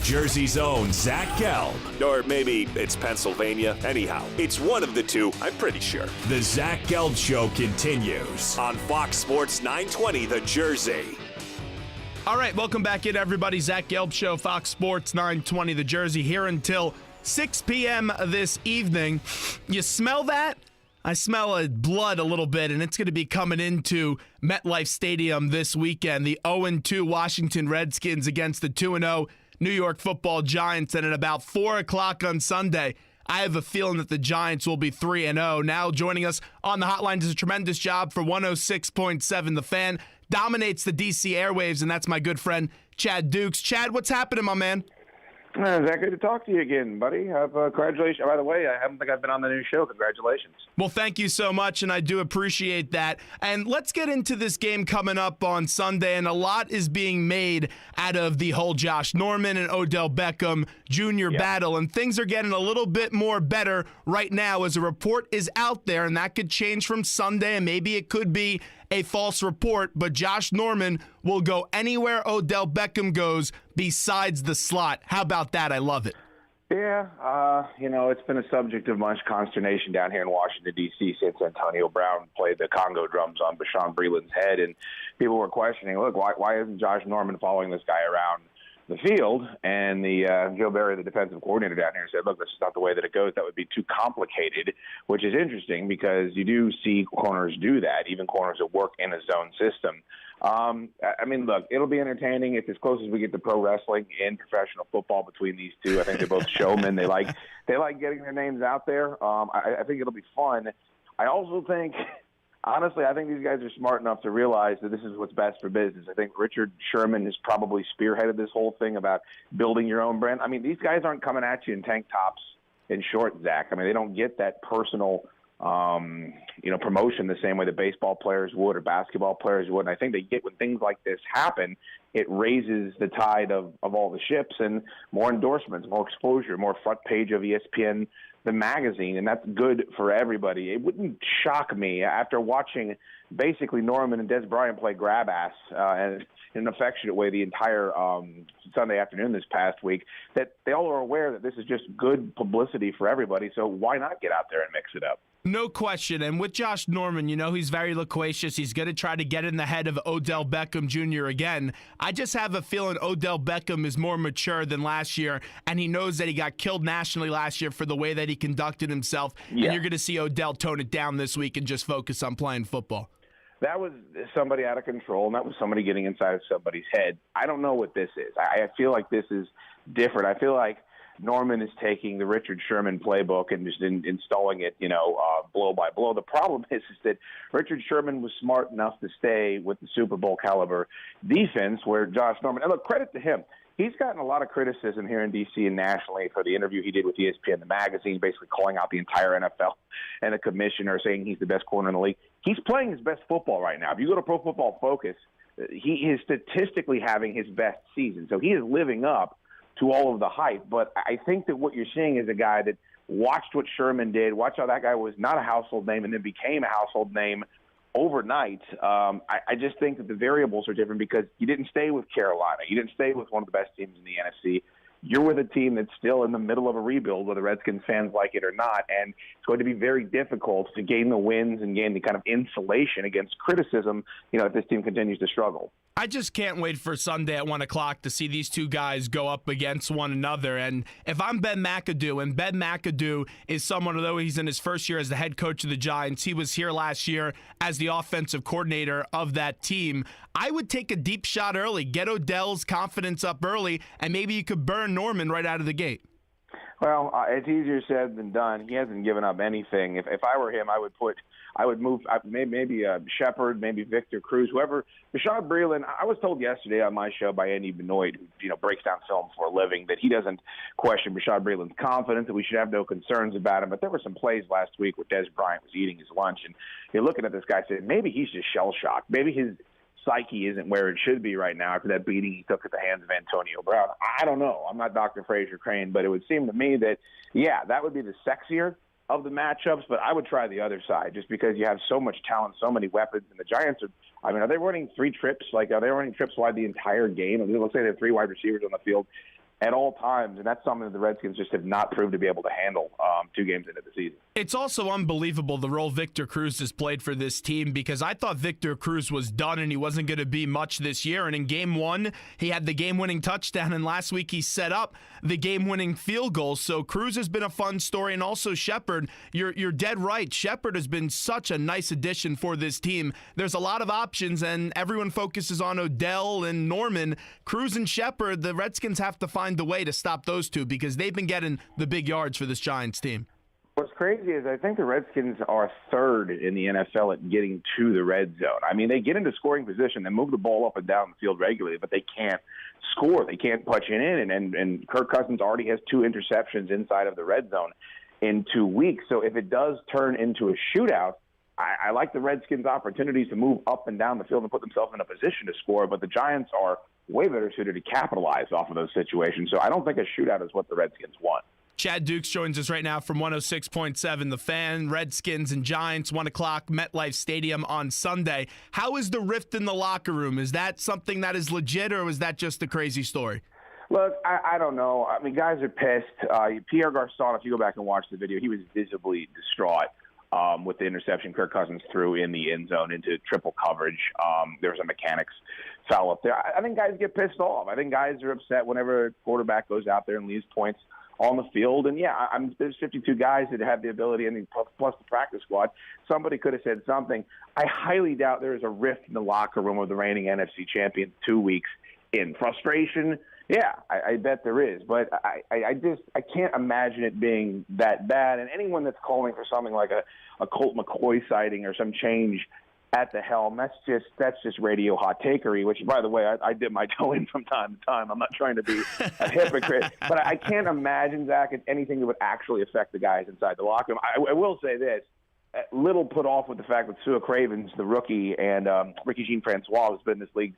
Jersey's own Zach Gelb. Or maybe it's Pennsylvania. Anyhow, it's one of the two, I'm pretty sure. The Zach Gelb Show continues On Fox Sports 920, The Jersey. All right, welcome back in, everybody. Zach Gelb Show, Fox Sports 920, The Jersey, here until 6 p.m. this evening. You smell that? I smell blood a little bit, and it's going to be coming into MetLife Stadium this weekend. The 0-2 Washington Redskins against the 2-0 New York Football Giants. And at about 4 o'clock on Sunday, I have a feeling that the Giants will be 3-0. Now joining us on the hotline does a tremendous job for 106.7 The Fan. Dominates the DC airwaves, and that's my good friend Chad Dukes. Chad, what's happening, my man? Zach, good to talk to you again, buddy. Congratulations. By the way, I haven't think I've been on the new show. Congratulations. Well, thank you so much, and I do appreciate that. And let's get into this game coming up on Sunday, and a lot is being made out of the whole Josh Norman and Odell Beckham Jr. battle, and things are getting a little bit more better right now as a report is out there, and that could change from Sunday, and maybe it could be a false report, but Josh Norman will go anywhere Odell Beckham goes besides the slot. How about that? I love it. Yeah, it's been a subject of much consternation down here in Washington, D.C. since Antonio Brown played the Congo drums on Bashawn Breeland's head, and people were questioning, look, why isn't Josh Norman following this guy around the field? And Joe Barry, the defensive coordinator down here, said, look, this is not the way that it goes. That would be too complicated, which is interesting because you do see corners do that, even corners that work in a zone system. Look, it'll be entertaining. It's as close as we get to pro wrestling and professional football between these two. I think they're both showmen. They like getting their names out there. I think it'll be fun. I also think, honestly, I think these guys are smart enough to realize that this is what's best for business. I think Richard Sherman has probably spearheaded this whole thing about building your own brand. I mean, these guys aren't coming at you in tank tops and shorts, Zach. I mean, they don't get that personal promotion the same way that baseball players would or basketball players would. And I think they get when things like this happen, it raises the tide of all the ships and more endorsements, more exposure, more front page of ESPN, the magazine, and that's good for everybody. It wouldn't shock me after watching basically Norman and Des Bryant play grab ass and in an affectionate way the entire Sunday afternoon this past week, that they all are aware that this is just good publicity for everybody, so why not get out there and mix it up? No question. And with Josh Norman, he's very loquacious. He's going to try to get in the head of Odell Beckham Jr. again. I just have a feeling Odell Beckham is more mature than last year, and he knows that he got killed nationally last year for the way that he conducted himself. Yeah. And you're going to see Odell tone it down this week and just focus on playing football. That was somebody out of control, and that was somebody getting inside of somebody's head. I don't know what this is. I feel like this is different. I feel like Norman is taking the Richard Sherman playbook and just installing it, blow by blow. The problem is that Richard Sherman was smart enough to stay with the Super Bowl caliber defense where Josh Norman, and look, credit to him. He's gotten a lot of criticism here in D.C. and nationally for the interview he did with ESPN, the magazine, basically calling out the entire NFL and the commissioner, saying he's the best corner in the league. He's playing his best football right now. If you go to Pro Football Focus, he is statistically having his best season. So he is living up to all of the hype. But I think that what you're seeing is a guy that watched what Sherman did, watched how that guy was not a household name and then became a household name overnight. I just think that the variables are different because you didn't stay with Carolina. You didn't stay with one of the best teams in the NFC. You're with a team that's still in the middle of a rebuild, whether Redskins fans like it or not, and it's going to be very difficult to gain the wins and gain the kind of insulation against criticism, if this team continues to struggle. I just can't wait for Sunday at 1 o'clock to see these two guys go up against one another. And if I'm Ben McAdoo, and Ben McAdoo is someone, although he's in his first year as the head coach of the Giants, he was here last year as the offensive coordinator of that team, I would take a deep shot early, get Odell's confidence up early, and maybe you could burn Norman right out of the gate. Well, it's easier said than done. He hasn't given up anything. If I were him, I would move maybe Shepard, maybe Victor Cruz, whoever. Bashawn Breeland, I was told yesterday on my show by Andy Benoit, who breaks down film for a living, that he doesn't question Bashawn Breeland's confidence, that we should have no concerns about him. But there were some plays last week where Des Bryant was eating his lunch, and you're looking at this guy saying maybe he's just shell-shocked. Maybe his psyche isn't where it should be right now after that beating he took at the hands of Antonio Brown. I don't know. I'm not Dr. Fraser Crane, but it would seem to me that, that would be the sexier of the matchups, but I would try the other side just because you have so much talent, so many weapons, and the Giants are they running 3 trips? Are they running trips wide the entire game? Let's say they have 3 wide receivers on the field. at all times, and that's something that the Redskins just have not proved to be able to handle 2 games into the season. It's also unbelievable the role Victor Cruz has played for this team, because I thought Victor Cruz was done and he wasn't going to be much this year. And in game 1, he had the game-winning touchdown, and last week he set up the game-winning field goal. So Cruz has been a fun story, and also Shepard. You're dead right. Shepard has been such a nice addition for this team. There's a lot of options, and everyone focuses on Odell and Norman. Cruz and Shepard, the Redskins have to find a way to stop those two, because they've been getting the big yards for this Giants team. What's crazy is I think the Redskins are third in the NFL at getting to the red zone. I mean, they get into scoring position, they move the ball up and down the field regularly, but they can't score. They can't punch it in, and Kirk Cousins already has 2 interceptions inside of the red zone in 2 weeks. So if it does turn into a shootout, I like the Redskins' opportunities to move up and down the field and put themselves in a position to score, but the Giants are way better suited to capitalize off of those situations. So I don't think a shootout is what the Redskins want. Chad Dukes joins us right now from 106.7 The Fan. Redskins and Giants, 1 o'clock, MetLife Stadium on Sunday. How is the rift in the locker room? Is that something that is legit, or was that just a crazy story? Look, I don't know. I mean, guys are pissed. Pierre Garçon, if you go back and watch the video, he was visibly distraught with the interception Kirk Cousins threw in the end zone into triple coverage. There was a mechanics foul up there. I think guys get pissed off. I think guys are upset whenever a quarterback goes out there and leaves points on the field. And, yeah, there's 52 guys that have the ability, and plus the practice squad. Somebody could have said something. I highly doubt there is a rift in the locker room of the reigning NFC champions 2 weeks in. Frustration, yeah, I bet there is. But I can't imagine it being that bad. And anyone that's calling for something like a Colt McCoy sighting or some change at the helm, that's just radio hot takery, which, by the way, I dip my toe in from time to time. I'm not trying to be a hypocrite. But I can't imagine, Zach, it's anything that would actually affect the guys inside the locker room. I will say this. Little put off with the fact that Sua Cravens, the rookie, and Ricky Jean-Francois, who's been in this league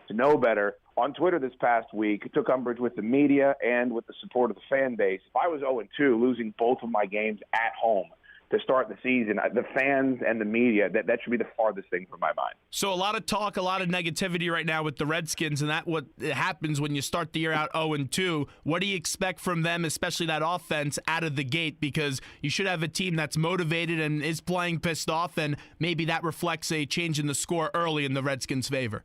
to know better, on Twitter this past week, took umbrage with the media and with the support of the fan base. If I was 0-2, losing both of my games at home to start the season, the fans and the media, that should be the farthest thing from my mind. So a lot of talk, a lot of negativity right now with the Redskins, and that what happens when you start the year out 0-2. What do you expect from them, especially that offense, out of the gate? Because you should have a team that's motivated and is playing pissed off, and maybe that reflects a change in the score early in the Redskins' favor.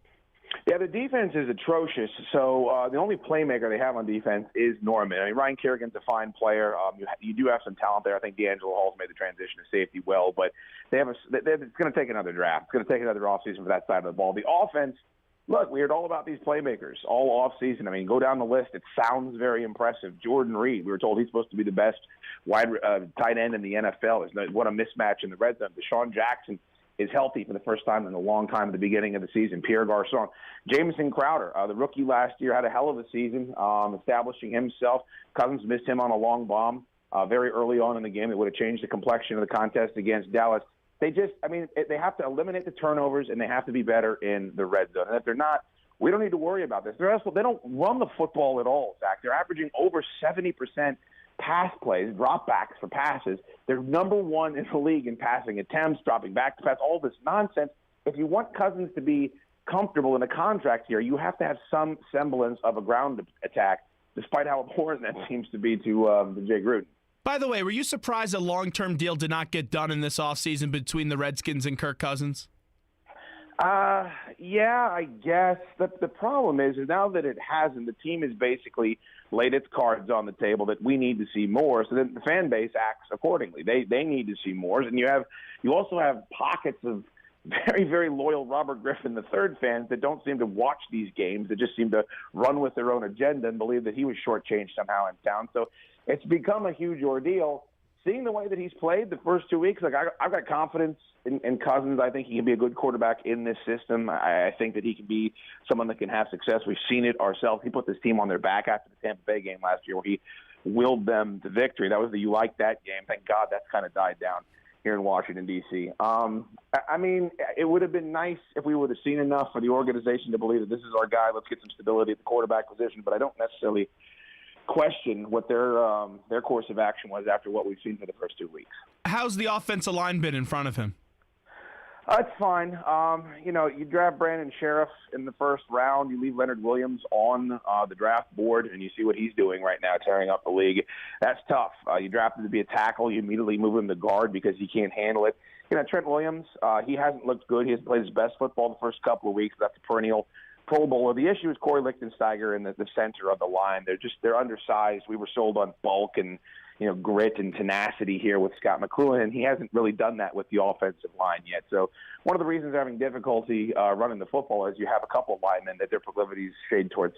Yeah, the defense is atrocious. So the only playmaker they have on defense is Norman. I mean, Ryan Kerrigan's a fine player. You do have some talent there. I think D'Angelo Hall's made the transition to safety well, but it's going to take another draft. It's going to take another offseason for that side of the ball. The offense, look, we heard all about these playmakers all offseason. I mean, go down the list. It sounds very impressive. Jordan Reed, we were told he's supposed to be the best tight end in the NFL. What a mismatch in the red zone. Deshaun Jackson is healthy for the first time in a long time at the beginning of the season. Pierre Garçon. Jamison Crowder, the rookie last year, had a hell of a season, establishing himself. Cousins missed him on a long bomb very early on in the game. It would have changed the complexion of the contest against Dallas. They have to eliminate the turnovers, and they have to be better in the red zone. And if they're not, we don't need to worry about this. They don't run the football at all, Zach. They're averaging over 70% pass plays, dropbacks for passes. They're number 1 in the league in passing attempts, dropping back to pass, all this nonsense. If you want Cousins to be comfortable in a contract here, you have to have some semblance of a ground attack, despite how abhorrent that seems to be to Jay Gruden. By the way, were you surprised a long-term deal did not get done in this offseason between the Redskins and Kirk Cousins? Yeah, I guess. The problem is now that it hasn't, the team has basically laid its cards on the table that we need to see more, so that the fan base acts accordingly. They need to see more. And you also have pockets of very, very loyal Robert Griffin III fans that don't seem to watch these games, that just seem to run with their own agenda and believe that he was shortchanged somehow in town. So it's become a huge ordeal. Seeing the way that he's played the first 2 weeks, I've got confidence in Cousins. I think he can be a good quarterback in this system. I think that he can be someone that can have success. We've seen it ourselves. He put this team on their back after the Tampa Bay game last year where he willed them to victory. That was the you like that game. Thank God that's kind of died down here in Washington, D.C. I mean, it would have been nice if we would have seen enough for the organization to believe that this is our guy. Let's get some stability at the quarterback position, but I don't necessarily question what their course of action was after what we've seen for the first 2 weeks. How's the offensive line been in front of him? It's fine. You draft Brandon Sheriff in the first round. You leave Leonard Williams on the draft board, and you see what he's doing right now, tearing up the league. That's tough. You draft him to be a tackle. You immediately move him to guard because he can't handle it. Trent Williams, he hasn't looked good. He hasn't played his best football the first couple of weeks. That's a perennial Pro Bowler. The issue is Corey Lichtensteiger in the center of the line. They're undersized. We were sold on bulk and grit and tenacity here with Scott McCloughan, and he hasn't really done that with the offensive line yet. So one of the reasons they're having difficulty running the football is you have a couple of linemen that their proclivities shade towards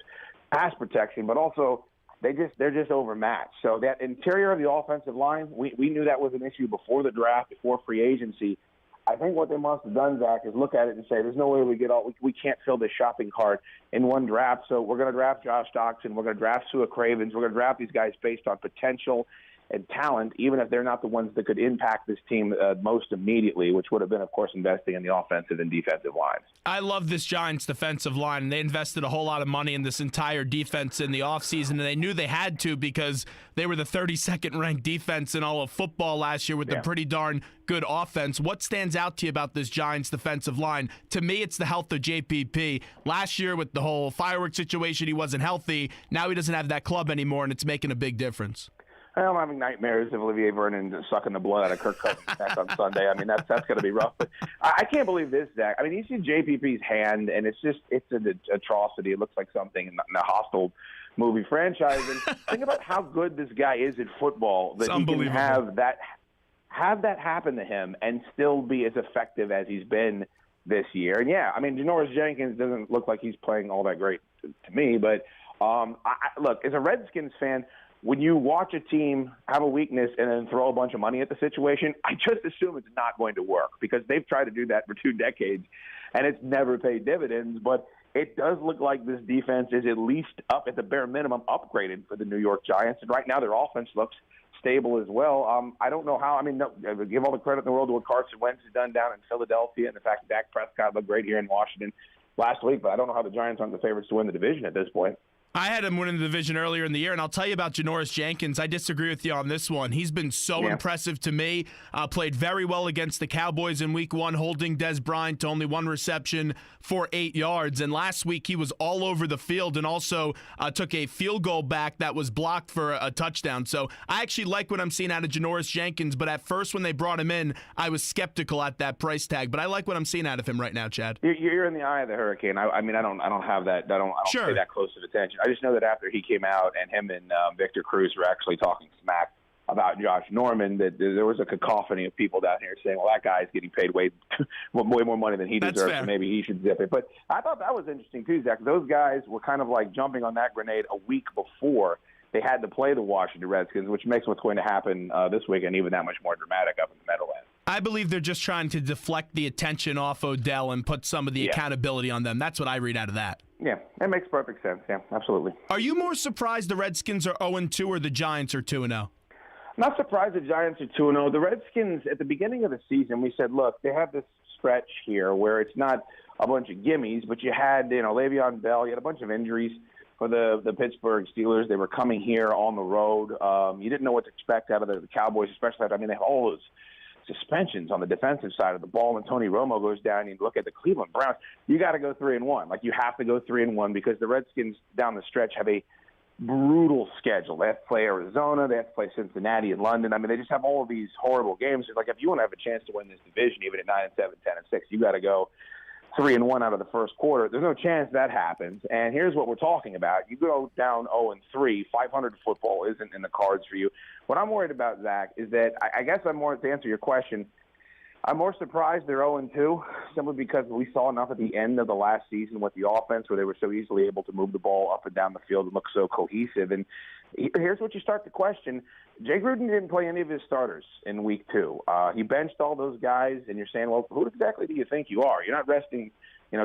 pass protection, but also they're just overmatched. So that interior of the offensive line, we knew that was an issue before the draft, before free agency. I think what they must have done, Zach, is look at it and say, there's no way we can't fill this shopping cart in one draft. So we're going to draft Josh Doctson. We're going to draft Sua Cravens. We're going to draft these guys based on potential and talent, even if they're not the ones that could impact this team most immediately, which would have been, of course, investing in the offensive and defensive lines. I love this Giants defensive line, and they invested a whole lot of money in this entire defense in the offseason, and they knew they had to because they were the 32nd ranked defense in all of football last year with a pretty darn good offense. What stands out to you about this Giants defensive line? To me, it's the health of JPP. Last year with the whole fireworks situation, he wasn't healthy. Now he doesn't have that club anymore, and it's making a big difference. I'm having nightmares of Olivier Vernon sucking the blood out of Kirk Cousins' neck on Sunday. I mean, that's going to be rough. But I can't believe this, Zach. I mean, you see JPP's hand, and it's an atrocity. It looks like something in a hostile movie franchise. And think about how good this guy is at football, that he can have that happen to him and still be as effective as he's been this year. And, Janoris Jenkins doesn't look like he's playing all that great to me. But, look, as a Redskins fan, when you watch a team have a weakness and then throw a bunch of money at the situation, I just assume it's not going to work because they've tried to do that for 2 decades, and it's never paid dividends. But it does look like this defense is at least up at the bare minimum upgraded for the New York Giants. And right now their offense looks stable as well. I don't know how. I mean, give all the credit in the world to what Carson Wentz has done down in Philadelphia and the fact that Dak Prescott looked great here in Washington last week, but I don't know how the Giants aren't the favorites to win the division at this point. I had him winning the division earlier in the year, and I'll tell you about Janoris Jenkins. I disagree with you on this one. He's been so impressive to me. Played very well against the Cowboys in Week 1, holding Des Bryant to only 1 reception for 8 yards. And last week he was all over the field and also took a field goal back that was blocked for a touchdown. So I actually like what I'm seeing out of Janoris Jenkins, but at first when they brought him in, I was skeptical at that price tag. But I like what I'm seeing out of him right now, Chad. You're in the eye of the hurricane. I don't have that. I don't pay that close of attention. I just know that after he came out and him and Victor Cruz were actually talking smack about Josh Norman, that there was a cacophony of people down here saying, well, that guy's getting paid way more money than he deserves, so maybe he should zip it. But I thought that was interesting too, Zach. Those guys were kind of like jumping on that grenade a week before they had to play the Washington Redskins, which makes what's going to happen this weekend even that much more dramatic up in the Meadowlands. I believe they're just trying to deflect the attention off Odell and put some of the accountability on them. That's what I read out of that. Yeah, that makes perfect sense. Yeah, absolutely. Are you more surprised the Redskins are 0-2 or the Giants are 2-0? Not surprised the Giants are 2-0. The Redskins, at the beginning of the season, we said, look, they have this stretch here where it's not a bunch of gimmies, but you had, Le'Veon Bell, you had a bunch of injuries for the Pittsburgh Steelers. They were coming here on the road. You didn't know what to expect out of the Cowboys, especially after, they have all those suspensions on the defensive side of the ball, and Tony Romo goes down. You look at the Cleveland Browns, you got to go 3-1. Like, you have to go 3-1 because the Redskins down the stretch have a brutal schedule. They have to play Arizona, they have to play Cincinnati and London. They just have all of these horrible games. It's like, if you want to have a chance to win this division, even at 9-7, 10-6, you got to go 3-1 out of the first quarter. There's no chance that happens. And here's what we're talking about. You go down 0-3, 500 football isn't in the cards for you. What I'm worried about, Zach, is that I guess I'm more, to answer your question, I'm more surprised they're 0-2 simply because we saw enough at the end of the last season with the offense where they were so easily able to move the ball up and down the field and look so cohesive. And here's what you start to question. Jay Gruden didn't play any of his starters in Week 2. He benched all those guys, and you're saying, well, who exactly do you think you are? You're not resting,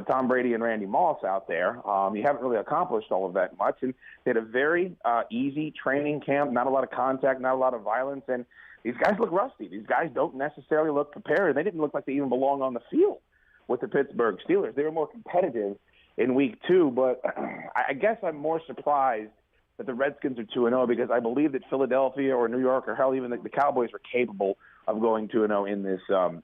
Tom Brady and Randy Moss out there. You haven't really accomplished all of that much. And they had a very easy training camp, not a lot of contact, not a lot of violence, and these guys look rusty. These guys don't necessarily look prepared. They didn't look like they even belong on the field with the Pittsburgh Steelers. They were more competitive in Week 2, but I guess I'm more surprised that the Redskins are 2-0 because I believe that Philadelphia or New York or hell, even the Cowboys are capable of going 2-0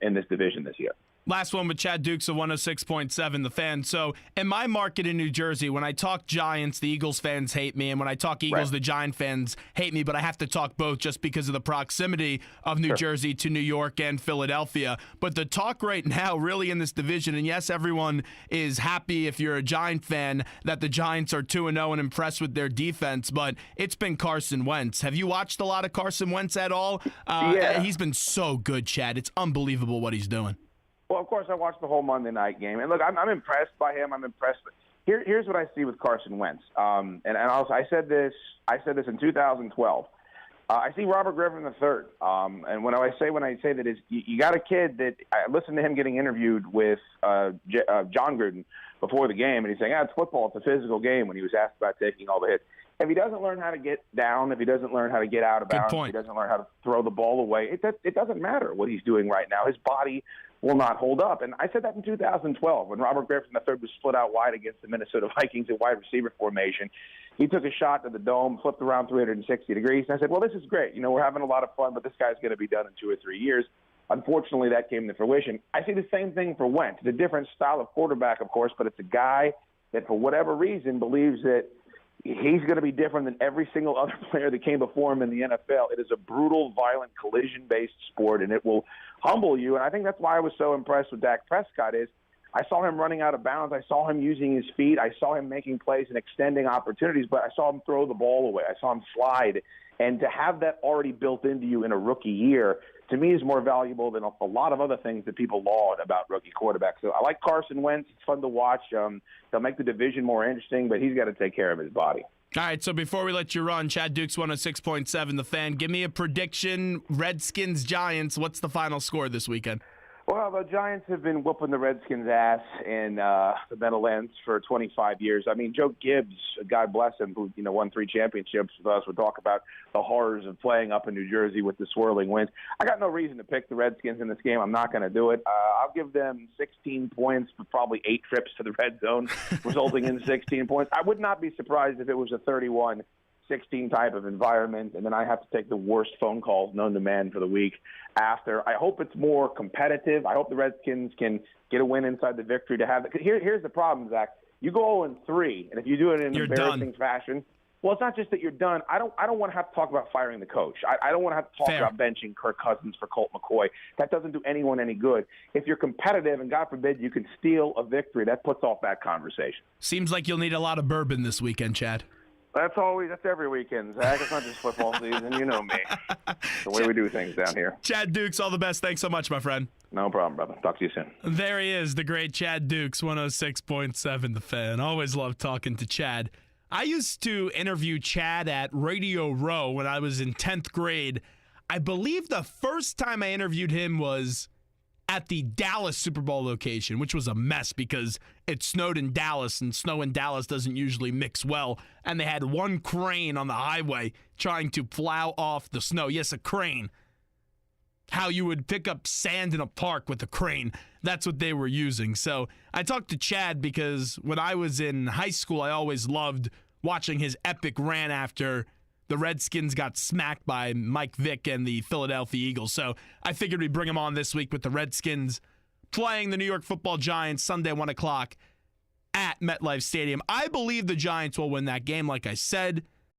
in this division this year. Last one with Chad Dukes of 106.7, The Fan. So in my market in New Jersey, when I talk Giants, the Eagles fans hate me. And when I talk Eagles, the Giant fans hate me. But I have to talk both just because of the proximity of New Jersey to New York and Philadelphia. But the talk right now really in this division, and yes, everyone is happy if you're a Giant fan that the Giants are 2-0 and impressed with their defense. But it's been Carson Wentz. Have you watched a lot of Carson Wentz at all? Yeah. He's been so good, Chad. It's unbelievable what he's doing. Well, of course, I watched the whole Monday night game, and look, I'm impressed by him. I'm impressed. Here's what I see with Carson Wentz, and also I said this in 2012. I see Robert Griffin III, and when I say that is you got a kid that I listened to him getting interviewed with John Gruden before the game, and he's saying, it's football, it's a physical game. When he was asked about taking all the hits, if he doesn't learn how to get down, if he doesn't learn how to get out of bounds, if he doesn't learn how to throw the ball away, it doesn't matter what he's doing right now. His body will not hold up. And I said that in 2012 when Robert Griffin III was split out wide against the Minnesota Vikings in wide receiver formation. He took a shot to the dome, flipped around 360 degrees, and I said, well, this is great. We're having a lot of fun, but this guy's going to be done in 2 or 3 years. Unfortunately, that came to fruition. I see the same thing for Wentz. It's a different style of quarterback, of course, but it's a guy that for whatever reason believes that he's going to be different than every single other player that came before him in the NFL. It is a brutal, violent, collision-based sport, and it will humble you. And I think that's why I was so impressed with Dak Prescott is I saw him running out of bounds. I saw him using his feet. I saw him making plays and extending opportunities, but I saw him throw the ball away. I saw him slide. And to have that already built into you in a rookie year, to me, is more valuable than a lot of other things that people laud about rookie quarterbacks. So I like Carson Wentz. It's fun to watch. They'll make the division more interesting, but he's got to take care of his body. All right, so before we let you run, Chad Dukes 106.7, The Fan, give me a prediction. Redskins, Giants, what's the final score this weekend? Well, the Giants have been whooping the Redskins' ass in the Meadowlands for 25 years. I mean, Joe Gibbs, God bless him, who won 3 championships with us, would talk about the horrors of playing up in New Jersey with the swirling winds. I got no reason to pick the Redskins in this game. I'm not going to do it. I'll give them 16 points, but probably 8 trips to the red zone, resulting in 16 points. I would not be surprised if it was a 31-16 type of environment, and then I have to take the worst phone calls known to man for the week after. I hope it's more competitive. I hope the Redskins can get a win inside the victory to have it. Here's the problem, Zach. You go 0-3, and if you do it in an embarrassing fashion, well, it's not just that you're done. I don't want to have to talk about firing the coach. I don't want to have to talk about benching Kirk Cousins for Colt McCoy. That doesn't do anyone any good. If you're competitive, and God forbid you can steal a victory, that puts off that conversation. Seems like you'll need a lot of bourbon this weekend, Chad. That's every weekend, Zach. It's not just football season. You know me. The way we do things down here. Chad Dukes, all the best. Thanks so much, my friend. No problem, brother. Talk to you soon. There he is, the great Chad Dukes, 106.7 The Fan. Always love talking to Chad. I used to interview Chad at Radio Row when I was in 10th grade. I believe the first time I interviewed him was at the Dallas Super Bowl location, which was a mess because it snowed in Dallas, and snow in Dallas doesn't usually mix well. And they had one crane on the highway trying to plow off the snow. Yes, a crane. How you would pick up sand in a park with a crane. That's what they were using. So I talked to Chad because when I was in high school, I always loved watching his epic rant after the Redskins got smacked by Mike Vick and the Philadelphia Eagles. So I figured we'd bring him on this week with the Redskins playing the New York Football Giants Sunday, 1 o'clock at MetLife Stadium. I believe the Giants will win that game, like I said.